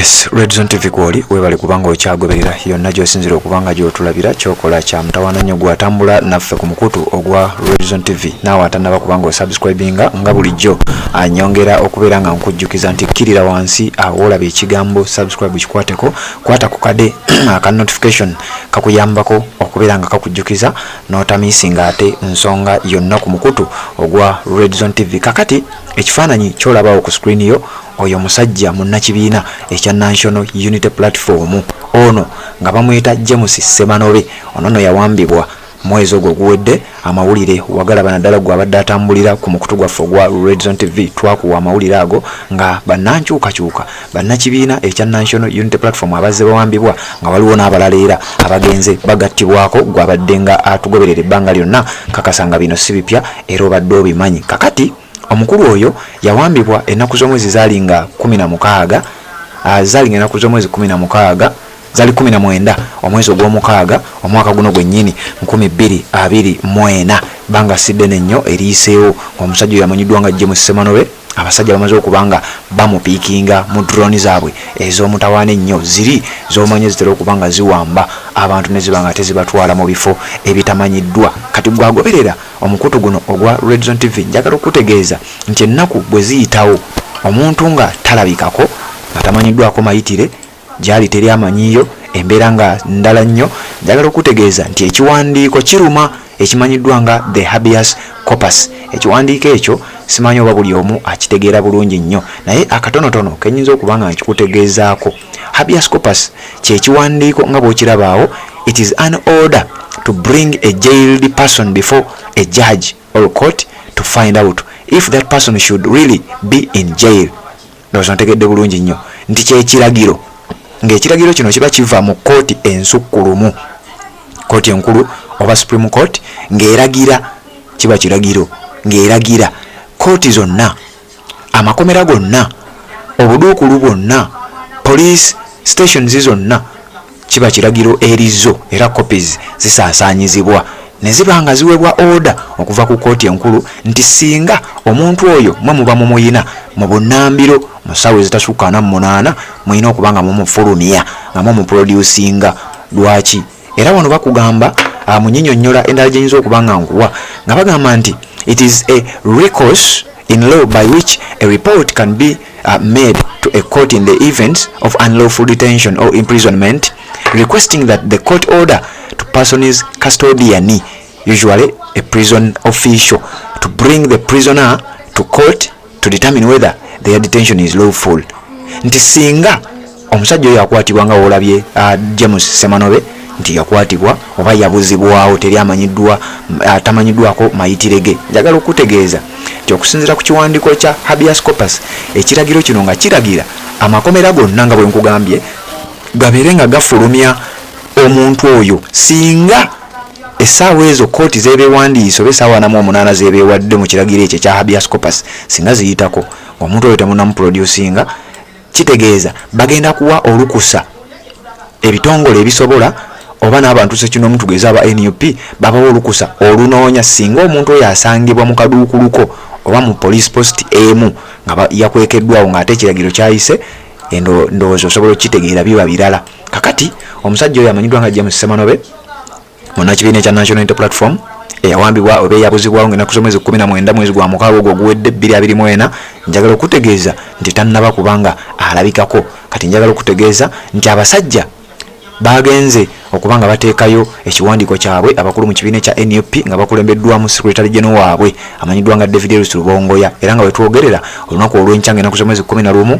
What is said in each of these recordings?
Yes, Red Zone TV kwoli webale kubanga okyagoberera yonna gy'osinzira okubanga gy'otulabira kyokola kya mutawana nnyo gwatambula naffe ku mukutu ogwa Red Zone TV naawe atannaba kubanga osubscribinga nga bulijjo anyongera okubeera nga nkujjukiza nti kkirira wansi awo olaba ekigambo subscribe kikwateko kwata ku kade aka notification kakuyambako okubeera nga kakujjukiza n'otamisinga ate nsonga yonna ku mukutu ogwa Red Zone TV. Kakati ekifaananyi ky'olabawo ku screen yo oyo musajja munnakibiina ekya National Unity Platform ono nga bamuyita James Semanobe. Ono yawambibwa mwezi ogwo guwedde amawulire wagalaba naddala gwe abadde atambulira ku mukutu gwaffe ogwa Red Zone TV twakuwa amawulire ago nga bannankyukakyuka bannakibiina ekya National Unity Platform abazze bawambibwa nga waliwo n'abalala era abagenze bagattibwako gwe abadde nga atugoberera ebbanga lyonna kakasanga bino si bipya era obadde obimanyi. Kakati omukulu oyo yawambibwa ennaku z'omwezi zalinga 16 zalinga ennaku z'omwezi 16 zali 19 omwezi ogw'omukaaga omwaka guno gwennyini 2024 banga sidde nnyo eriiseewo omusajja oyo yamanyiddwa nga James Semanobe. Abasajja bamaze okubanga bamupiikinga mu drone zaabwe ez'omutawaana ennyo ziri z'omanye zitera okubanga ziwamba abantu ne zibanga tezibatwala mu bifo ebitamanyiddwa. Kati gwagoberera omukutu guno ogwa Red Zone TV njagala okutegeeza nti ennaku bwe ziyitawo omuntu nga talabikako nga tamanyiddwako mayitire gyali teri amanyiyo embeera nga ndala nnyo, njagala okutegeeza nti ekiwandiiko kiruma ekimanyiddwa nga the habeas corpus. Ekiwandiiko ekyo simanyi oba buli omu akitegeera bulungi nnyo naye akatonotono kenyinza okubanga nkikutegeezaako. Habeas corpus kyekiwandiiko nga bw'okirabaawo, it is an order to bring a jailed person before a judge or court to find out if that person should really be in jail. Ndowooza ntegedde bulungi nnyo nti kyekiragiro, ng'ekiragiro kino kiba kiva mu kooti ensukkulumu, kooti enkulu oba Supreme Court, ng'eragira kiba kiragiro ng'eragira kooti zonna, amakomera gonna, obuduukulu bwonna, police stations zonna kiba kiragiro erizo era copies zisaasaanyizibwa ne ziba nga ziwebwa order okuva ku kooti enkulu nti singa omuntu oyo mwe muba mumuyina mu bunnambiro mu ssaawa ezitasukka 48 muyina okubanga mumufulumya nga mumuproducinga. Lwaki? Era wano bakugamba munyinyonnyola endala gyenyinza okubanga nkuwa nga bagamba nti it is a recourse in law by which a report can be made to a court in the events of unlawful detention or imprisonment requesting that the court order to person's custodian, usually a prison official, to bring the prisoner to court to determine whether their detention is lawful. Nti singa omusajja oyo akwatibwa nga olabye James Semanobe nti yakwatibwa oba yabuzibwawo teri amanyiddwa tamanyiddwako mayitirege, njagala okutegeeza nti okusinziira ku kiwandiiko kya habeas corpus ekiragiro kino nga kiragira amakomera gonna nga bwe nkugambye gabeere nga gafulumya omuntu oyo singa essaawa ezo kooti z'ebeewandiisa oba essaawa 48 z'ebeewadde mu kiragiro ekyo kya habeas corpus singa ziyitako omuntu oyo temunnamuproducinga, kitegeeza bagenda kuwa olukusa ebitongole ebisobola oba n'abantu sekino tugeza aba NUP babawo olukusa olunoonya singa omuntu oyo asangibwa mu kaduukuluko oba mu police post emu nga yakwekeddwawo ng'ate ekiragiro kyayise ndowooza osobola okitegeera biba birala. Kakati omusajja oyo amanyiddwa nga James Semanobe munnakibiina ekya National Unity Platform eyawambibwa oba eyabuzibwawo ng'ennaku z'omwezi 19 mwezi gwa mukaaga ogwo guwedde 2024, njagala okutegeeza nti tannaba kubanga alabikako. Kati njagala okutegeeza nti abasajja bagenze okubanga bateekayo ekiwandiiko kyabwe abakulu mu kibiina kya NUP nga bakulembeddwamu Secretary General waabwe amanyiddwa nga David Rubongoya, era nga wetwogerera olunaku olw'enkya ng'ennaku z'omwezi 11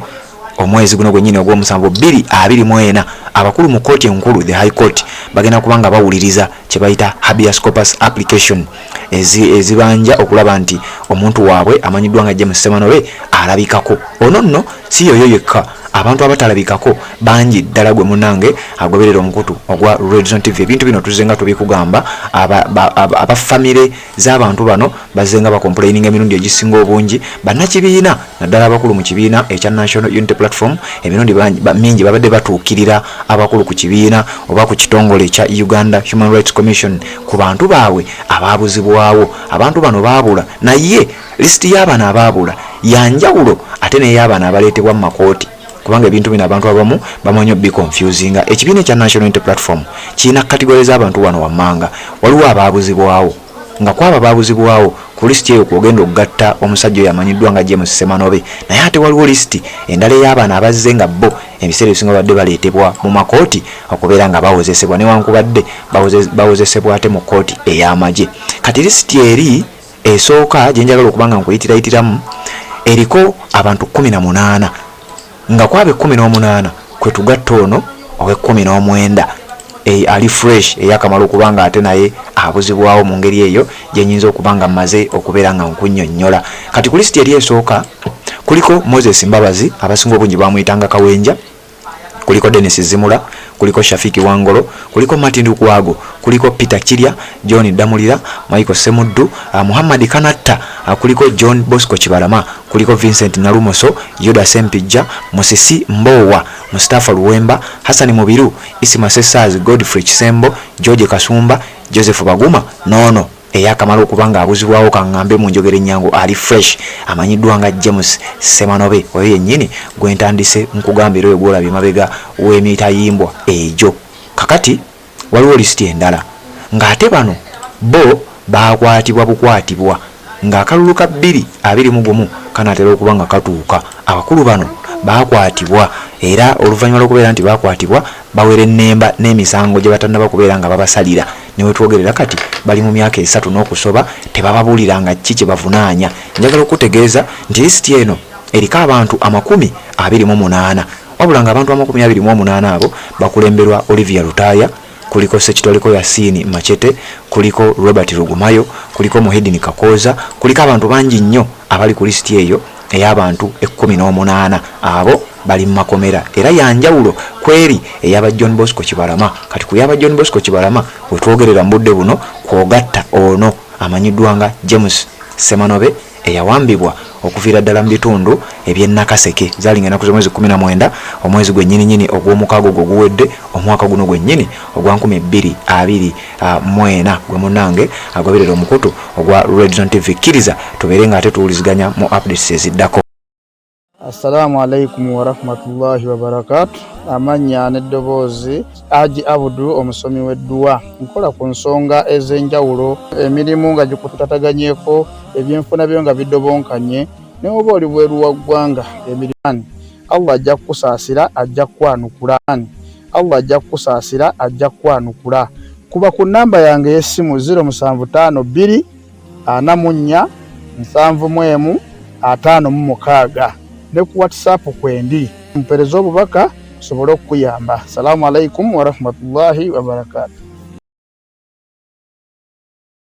omwezi guno gwennyini ogw'omusanvu 2024 abakulu mu kooti enkulu the High Court bagenda kubanga bawuliriza kye bayita habeas corpus application ezibanja okulaba nti omuntu waabwe amanyiddwa nga James Semanobe alabikako. Ono nno si yoyo yekka, abantu abatalabikako bangi ddala gwe munange agoberera omukutu ogwa Red Zone TV. Ebintu bino tuzenga tubikugamba abafamire z'abantu bano bazenga bakomplaininga emirundi egisinga obungi bannakibiina naddala abakulu mu kibiina ekya National Unity Platform emirundi mingi babadde batuukirira abakulu ku kibiina oba ku kitongole ekya Uganda Human Rights Commission ku bantu baabwe abaabuzibwawo. Abantu bano baabula naye lisiti y'abaana abaabula yanjawulo ate n'ey'abaana abaleetebwa mu makooti. kubanga ebintu bino abantu abamu bamanyi bi confusing. Ekibiina kya National Unity Platform kirina kategori z'abantu wano wammanga. Waliwo abaabuzibwawo nga kwaba baabuzibwawo ku listi eyo kwogenda okugatta omusajja oyo amanyiddwa nga James Semanobe, naye ate waliwo listi endala ey'abaana abazze nga bo ebiseera ebisinga badde baleetebwa mu makooti okubeera nga bawozesebwa newankubadde bawozesebwa ate mu kooti ey'amagye. Kati listi eri esooka gye njagala okubanga nkuyitirayitiramu eriko abantu 18 nga kwabe 18 kwe tugatta ono owe19 ali fresh eyakamala okubanga ate naye abuzibwawo mu ngeri eyo gyenyinza okubanga maze okubeera nga nkunnyonnyola. Kati ku listi eri esooka kuliko Moses Mbabazi abasinga obungi bamuyitanga Kawenja, kuliko Dennis Zimula, kuliko Shafiki Wangolo, kuliko Martin Lukwago, kuliko Peter Kirya, John Damulira, Michael Semuddu, Muhammad Kanatta, kuliko John Bosco Kibalama, kuliko Vincent Nalumoso, Yoda Sempijja, Musisi Mbowa, Mustafa Luwemba, Hassan Mubiru, Isima Sesaz, Godfrey Kisembo, George Kasumba, Joseph Baguma nono eyakamala okubanga abuzibwawo kangambe mu njogere nyangu ali fresh amanyiddwa nga James Semanobe. Oyo yennyini gwentandise nkugambira oyo gwolabye mabega w'emitayimbwa ejo. Kakati waliwo listi endala ng'ate bano bo bakwatibwa bukwatibwa ng'akalulu ka 221 kanatera okubanga katuuka. Abakulu bano bakwatibwa era oluvannyuma lw'okubeera nti bakwatibwa bawera ennemba n'emisango gye batannaba kubeera nga babasalira. Newe twogerera kati bali mu myaka 3 n'okusoba tebababuliranga kiki bavunaanya. Njagala okutegeeza nti listi eno eriko abantu 28 wabula nga abantu 28 abo bakulemberwa Olivia Lutaya, kuliko Sekitoliko Yasini Machete, kuliko Robert Rugumayo, kuliko Muhedini Kakoza, kuliko abantu bangi nnyo abali ku listi eyo ey'abantu 18 abo bali makomera era yanjawulo kweri eyaba John Bosco Kibalama. Kati kuyaba John Bosco Kibalama wetwogerera mbudde buno kwogatta ono amanyiddwa nga James Semanobe eyawambibwa okuviira ddala mu bitundu eby'Nakaseke zalinga ennaku z'omwezi 19 omwezi gwennyini ogw'omukaaga ogwo guwedde omwaka guno gwennyini ogwa 2024 gwe munnange agoberera omukutu ogwa Red Zone TV. Kkiriza tubeere nga ate tuwuliziganya mu updates eziddako. Assalamu alaikum wa rahmatullahi wa barakatuh. Amanya n'eddoboozi Haji Abudu omusomi w'edduwa. Nkola ku nsonga ez'enjawulo, emirimu nga gikutataganyeko, ebyenfuna byo nga bidobonkanye, ne oba oli bweru wa ggwanga emirani. Allah ajja kusaasira, ajja kwanukula. Allah ajja kusaasira, ajja kwanukula. Kuba ku namba yange y'essimu 0752 44 71 56 ne ku WhatsApp kwendi mpereza obubaka sobole okuyamba. Assalamu alaikum wa rahmatullahi wa barakatuh.